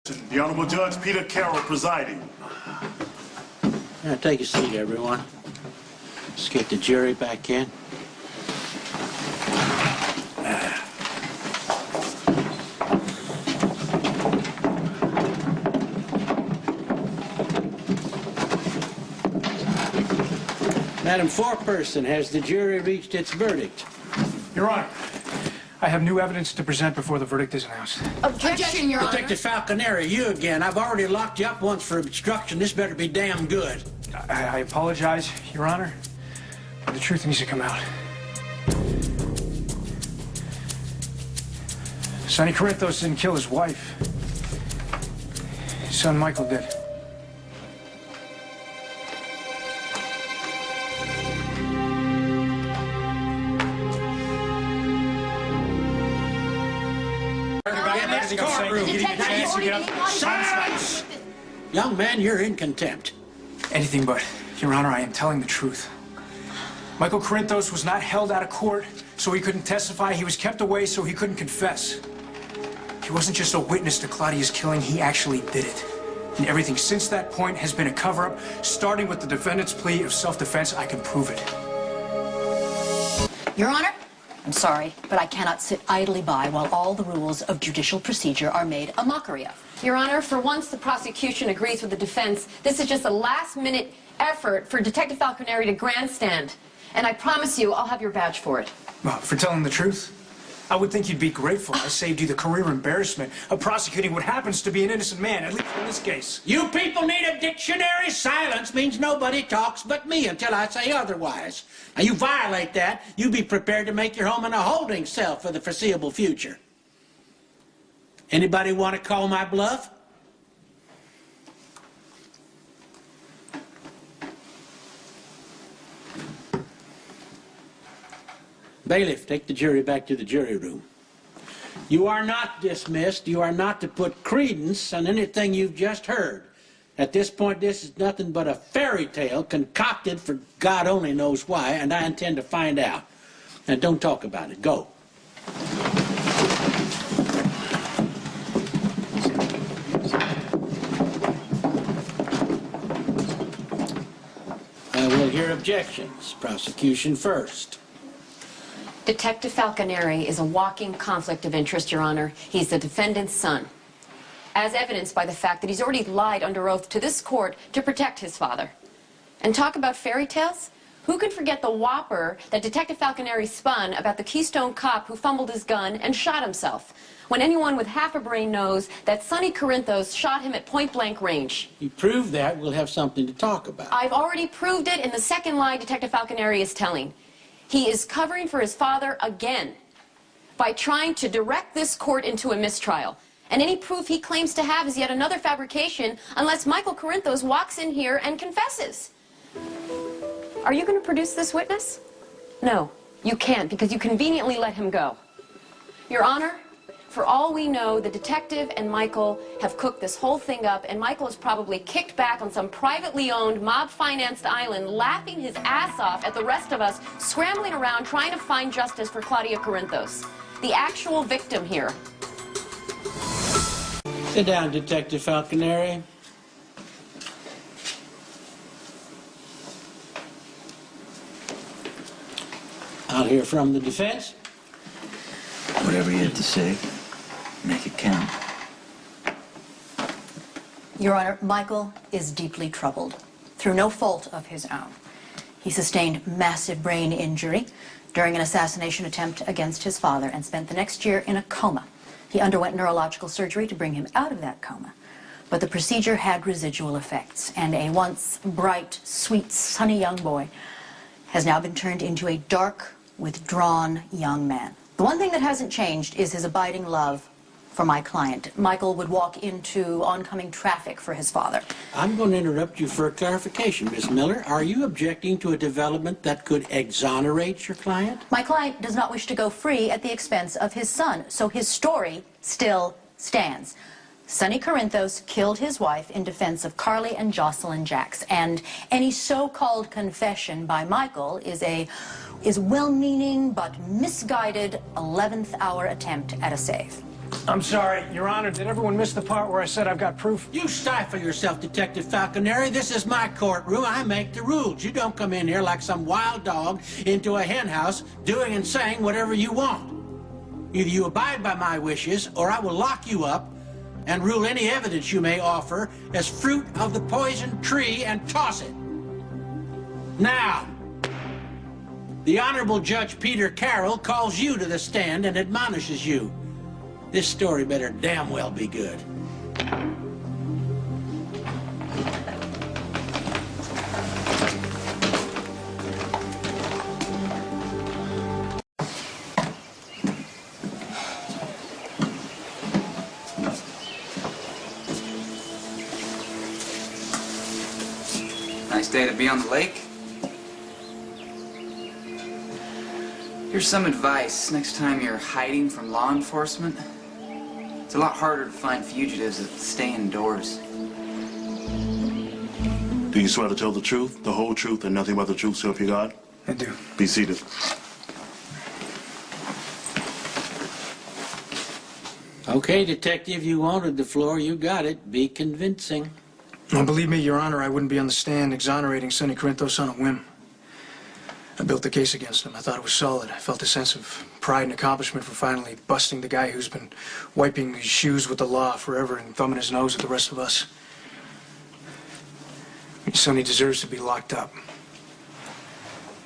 The Honorable Judge Peter Carroll presiding. Now take a seat, everyone. Let's get the jury back in. Madam Foreperson, has the jury reached its verdict? Your Honor, I have new evidence to present before the verdict is announced. Objection, Your Honor. Detective Falconeri, you again. I've already locked you up once for obstruction. This better be damn good. I apologize, Your Honor, but the truth needs to come out. Sonny Corinthos didn't kill his wife. His son Michael did. Silence! Young man, you're in contempt. Anything but. Your Honor, I am telling the truth. Michael Corinthos was not held out of court so he couldn't testify. He was kept away so he couldn't confess. He wasn't just a witness to Claudia's killing, he actually did it. And everything since that point has been a cover-up, starting with the defendant's plea of self-defense. I can prove it. Your Honor, I'm sorry, but I cannot sit idly by while all the rules of judicial procedure are made a mockery of. Your Honor, for once the prosecution agrees with the defense. This is just a last-minute effort for Detective Falconeri to grandstand. And I promise you, I'll have your badge for it. Well, for telling the truth? I would think you'd be grateful. I saved you the career embarrassment of prosecuting what happens to be an innocent man, at least in this case. You people need a dictionary. Silence means nobody talks but me until I say otherwise. Now, you violate that, you be prepared to make your home in a holding cell for the foreseeable future. Anybody want to call my bluff? Bailiff, take the jury back to the jury room. You are not dismissed. You are not to put credence on anything you've just heard. At this point, this is nothing but a fairy tale concocted for God only knows why, and I intend to find out. Now, don't talk about it. Go. We'll hear objections. Prosecution first. Detective Falconeri is a walking conflict of interest, Your Honor. He's the defendant's son, as evidenced by the fact that he's already lied under oath to this court to protect his father. And talk about fairy tales? Who can forget the whopper that Detective Falconeri spun about the Keystone cop who fumbled his gun and shot himself, when anyone with half a brain knows that Sonny Corinthos shot him at point-blank range? You prove that, we'll have something to talk about. I've already proved it in the second lie Detective Falconeri is telling. He is covering for his father again by trying to direct this court into a mistrial. And any proof he claims to have is yet another fabrication unless Michael Corinthos walks in here and confesses. Are you going to produce this witness? No, you can't, because you conveniently let him go. Your Honor, for all we know, the detective and Michael have cooked this whole thing up, and Michael is probably kicked back on some privately owned, mob-financed island, laughing his ass off at the rest of us, scrambling around trying to find justice for Claudia Corinthos, the actual victim here. Sit down, Detective Falconeri. I'll hear from the defense. Whatever you have to say, make it count. Your Honor, Michael is deeply troubled, through no fault of his own. He sustained massive brain injury during an assassination attempt against his father and spent the next year in a coma. He underwent neurological surgery to bring him out of that coma. But the procedure had residual effects, and a once bright, sweet, sunny young boy has now been turned into a dark, withdrawn young man. The one thing that hasn't changed is his abiding love for my client. Michael would walk into oncoming traffic for his father. I'm going to interrupt you for a clarification, Miss Miller. Are you objecting to a development that could exonerate your client? My client does not wish to go free at the expense of his son, so his story still stands. Sonny Corinthos killed his wife in defense of Carly and Jocelyn Jacks, and any so-called confession by Michael is well-meaning but misguided 11th hour attempt at a save. I'm sorry, Your Honor. Did everyone miss the part where I said I've got proof? You stifle yourself, Detective Falconeri. This is my courtroom. I make the rules. You don't come in here like some wild dog into a hen house doing and saying whatever you want. Either you abide by my wishes, or I will lock you up and rule any evidence you may offer as fruit of the poisoned tree and toss it. Now, the Honorable Judge Peter Carroll calls you to the stand and admonishes you. This story better damn well be good. Nice day to be on the lake. Here's some advice. Next time you're hiding from law enforcement, it's a lot harder to find fugitives that stay indoors. Do you swear to tell the truth, the whole truth, and nothing but the truth, so help you God? I do. Be seated. Okay, Detective, you wanted the floor. You got it. Be convincing. Well, believe me, Your Honor, I wouldn't be on the stand exonerating Sonny Corinthos on a whim. I built the case against him. I thought it was solid. I felt a sense of pride and accomplishment for finally busting the guy who's been wiping his shoes with the law forever and thumbing his nose at the rest of us. Sonny deserves to be locked up.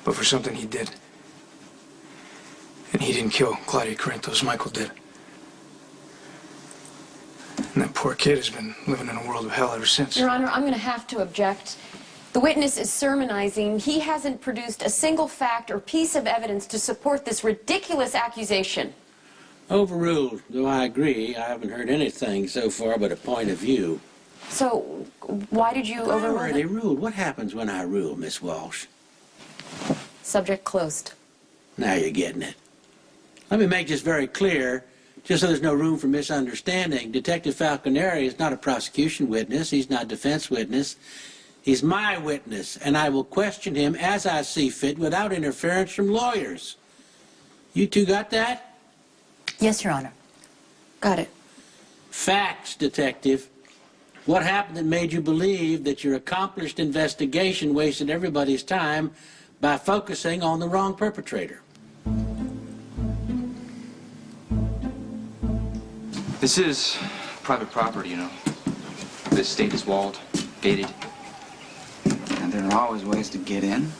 But for something he did. And he didn't kill Claudia Corinthos. Michael did. And that poor kid has been living in a world of hell ever since. Your Honor, I'm going to have to object. The witness is sermonizing. He hasn't produced a single fact or piece of evidence to support this ridiculous accusation. Overruled. Though I agree, I haven't heard anything so far but a point of view. So, why did you I overrule already it? ruled. What happens when I rule, Miss Walsh? Subject closed. Now you're getting it. Let me make this very clear, just so there's no room for misunderstanding. Detective Falconeri is not a prosecution witness. He's not a defense witness. He's my witness, and I will question him as I see fit without interference from lawyers. You two got that? Yes, Your Honor. Got it. Facts, Detective. What happened that made you believe that your accomplished investigation wasted everybody's time by focusing on the wrong perpetrator? This is private property, you know. The estate is walled, gated. And there are always ways to get in.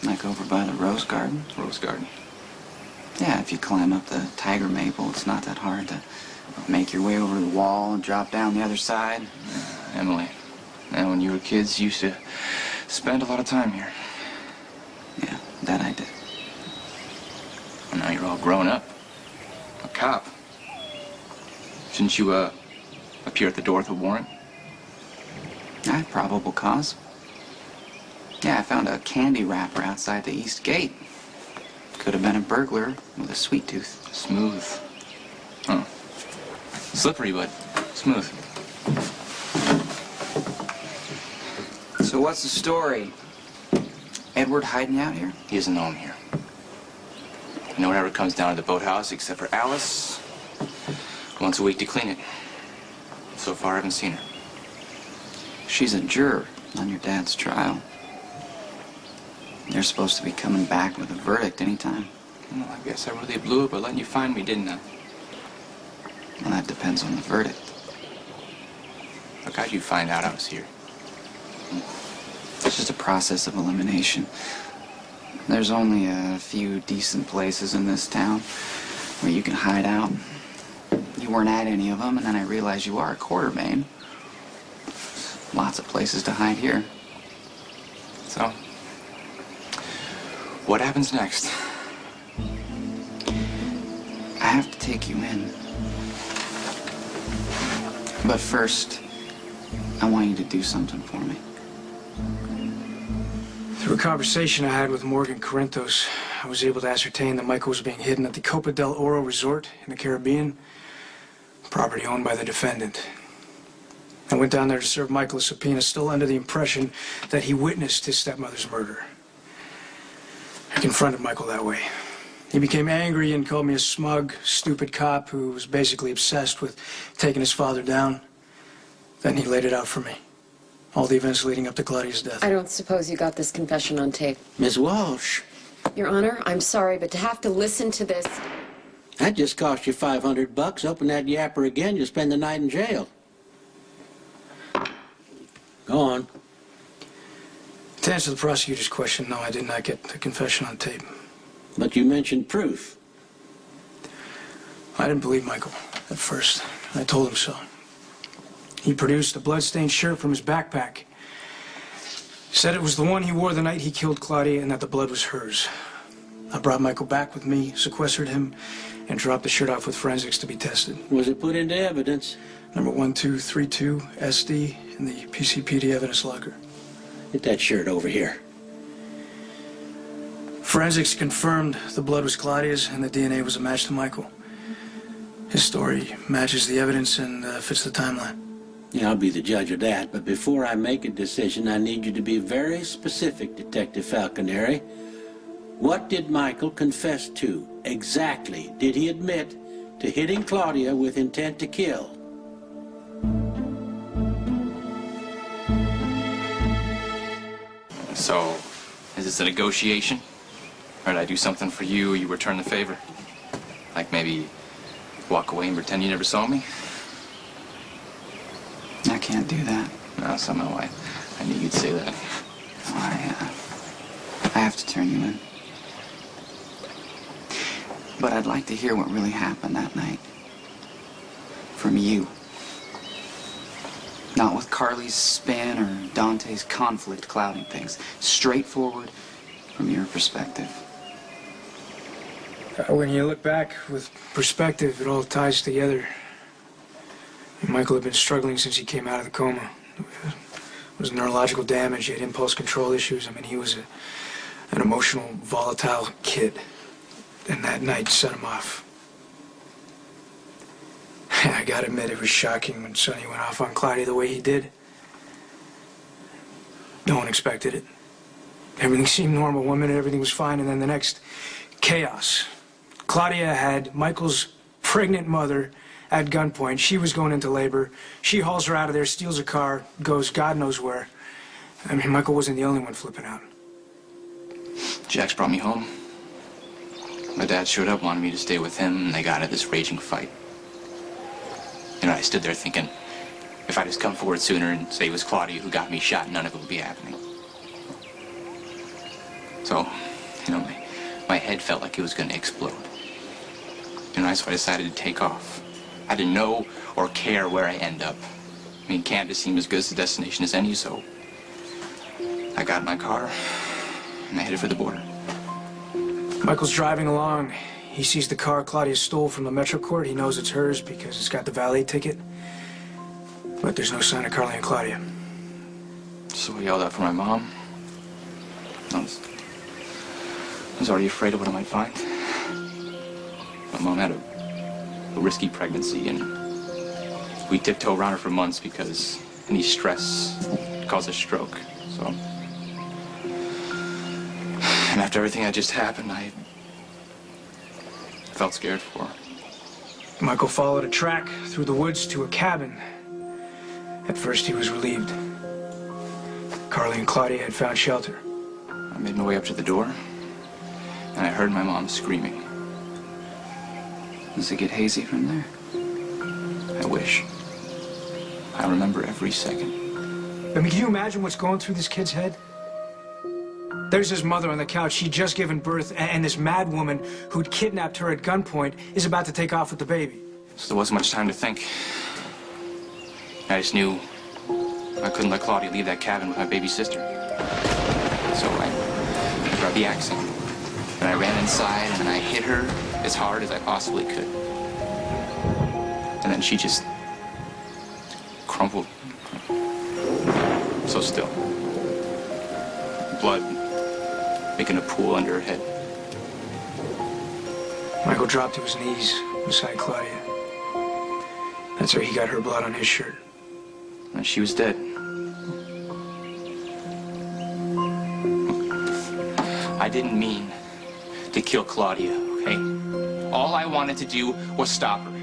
Like over by the rose garden. Rose garden. Yeah, if you climb up the tiger maple, it's not that hard to make your way over the wall and drop down the other side. Emily, now when you were kids, you used to spend a lot of time here. Yeah, that I did. Well, now you're all grown up. A cop. Shouldn't you, appear at the door with a warrant? I had probable cause. Yeah, I found a candy wrapper outside the east gate. Could have been a burglar with a sweet tooth. Smooth. Huh. Slippery, but smooth. So what's the story? Edward hiding out here? He doesn't know I'm here. No one ever comes down to the boathouse except for Alice once a week to clean it. So far, I haven't seen her. She's a juror on your dad's trial. They're supposed to be coming back with a verdict anytime. Well, I guess I really blew it by letting you find me, didn't I? Well, that depends on the verdict. Look, how'd you find out I was here? It's just a process of elimination. There's only a few decent places in this town where you can hide out. You weren't at any of them, and then I realized you are a quartermain. Lots of places to hide here. So, what happens next? I have to take you in. But first, I want you to do something for me. Through a conversation I had with Morgan Corinthos, I was able to ascertain that Michael was being hidden at the Copa del Oro Resort in the Caribbean, property owned by the defendant. I went down there to serve Michael a subpoena, still under the impression that he witnessed his stepmother's murder. I confronted Michael that way. He became angry and called me a smug, stupid cop who was basically obsessed with taking his father down. Then he laid it out for me. All the events leading up to Claudia's death. I don't suppose you got this confession on tape. Miss Walsh, Your Honor, I'm sorry, but to have to listen to this... that just cost you $500. Open that yapper again, you'll spend the night in jail. Go on. To answer the prosecutor's question, no, I did not get the confession on tape. But you mentioned proof. I didn't believe Michael at first. I told him so. He produced a blood-stained shirt from his backpack. Said it was the one he wore the night he killed Claudia and that the blood was hers. I brought Michael back with me, sequestered him, and dropped the shirt off with forensics to be tested. Was it put into evidence? Number 1232 SD in the PCPD evidence locker. Get that shirt over here. Forensics confirmed the blood was Claudia's and the DNA was a match to Michael. His story matches the evidence and fits the timeline. Yeah, I'll be the judge of that, but before I make a decision, I need you to be very specific, Detective Falconeri. What did Michael confess to? Exactly did he admit to hitting Claudia with intent to kill? So, is this a negotiation? Or did I do something for you, or you return the favor? Like maybe walk away and pretend you never saw me? I can't do that. No, somehow I knew you'd say that. I have to turn you in. But I'd like to hear what really happened that night. From you. Not with Carly's spin or Dante's conflict clouding things. Straightforward from your perspective. When you look back with perspective, it all ties together. Michael had been struggling since he came out of the coma. It was neurological damage, he had impulse control issues. I mean, he was an emotional, volatile kid. And that night set him off. I gotta admit, it was shocking when Sonny went off on Claudia the way he did. No one expected it. Everything seemed normal. 1 minute, everything was fine, and then the next, chaos. Claudia had Michael's pregnant mother at gunpoint. She was going into labor. She hauls her out of there, steals a car, goes God knows where. I mean, Michael wasn't the only one flipping out. Jax brought me home. My dad showed up, wanted me to stay with him, and they got into this raging fight. You know, I stood there thinking, if I just come forward sooner and say it was Claudia who got me shot, none of it would be happening. So, you know, my head felt like it was going to explode. You know, so I decided to take off. I didn't know or care where I end up. I mean, Canada seemed as good as the destination as any, so I got in my car and I headed for the border. Michael's driving along. He sees the car Claudia stole from the Metro Court. He knows it's hers because it's got the valet ticket. But there's no sign of Carly and Claudia. So I yelled out for my mom. I was already afraid of what I might find. My mom had a risky pregnancy, and we tiptoe around her for months because any stress caused a stroke. So, and after everything that just happened, I felt scared for her. Michael followed a track through the woods to a cabin. At first, he was relieved. Carly and Claudia had found shelter. I made my way up to the door, and I heard my mom screaming. Does it get hazy from there? I wish. I remember every second. I mean, can you imagine what's going through this kid's head? There's his mother on the couch. She'd just given birth, and this mad woman who'd kidnapped her at gunpoint is about to take off with the baby. So there wasn't much time to think. I just knew I couldn't let Claudia leave that cabin with my baby sister. So I grabbed the axe and I ran inside and I hit her as hard as I possibly could. And then she just crumpled. So still. Blood making a pool under her head. Michael dropped to his knees beside Claudia. That's where he got her blood on his shirt. And she was dead. I didn't mean to kill Claudia, okay? Hey, all I wanted to do was stop her.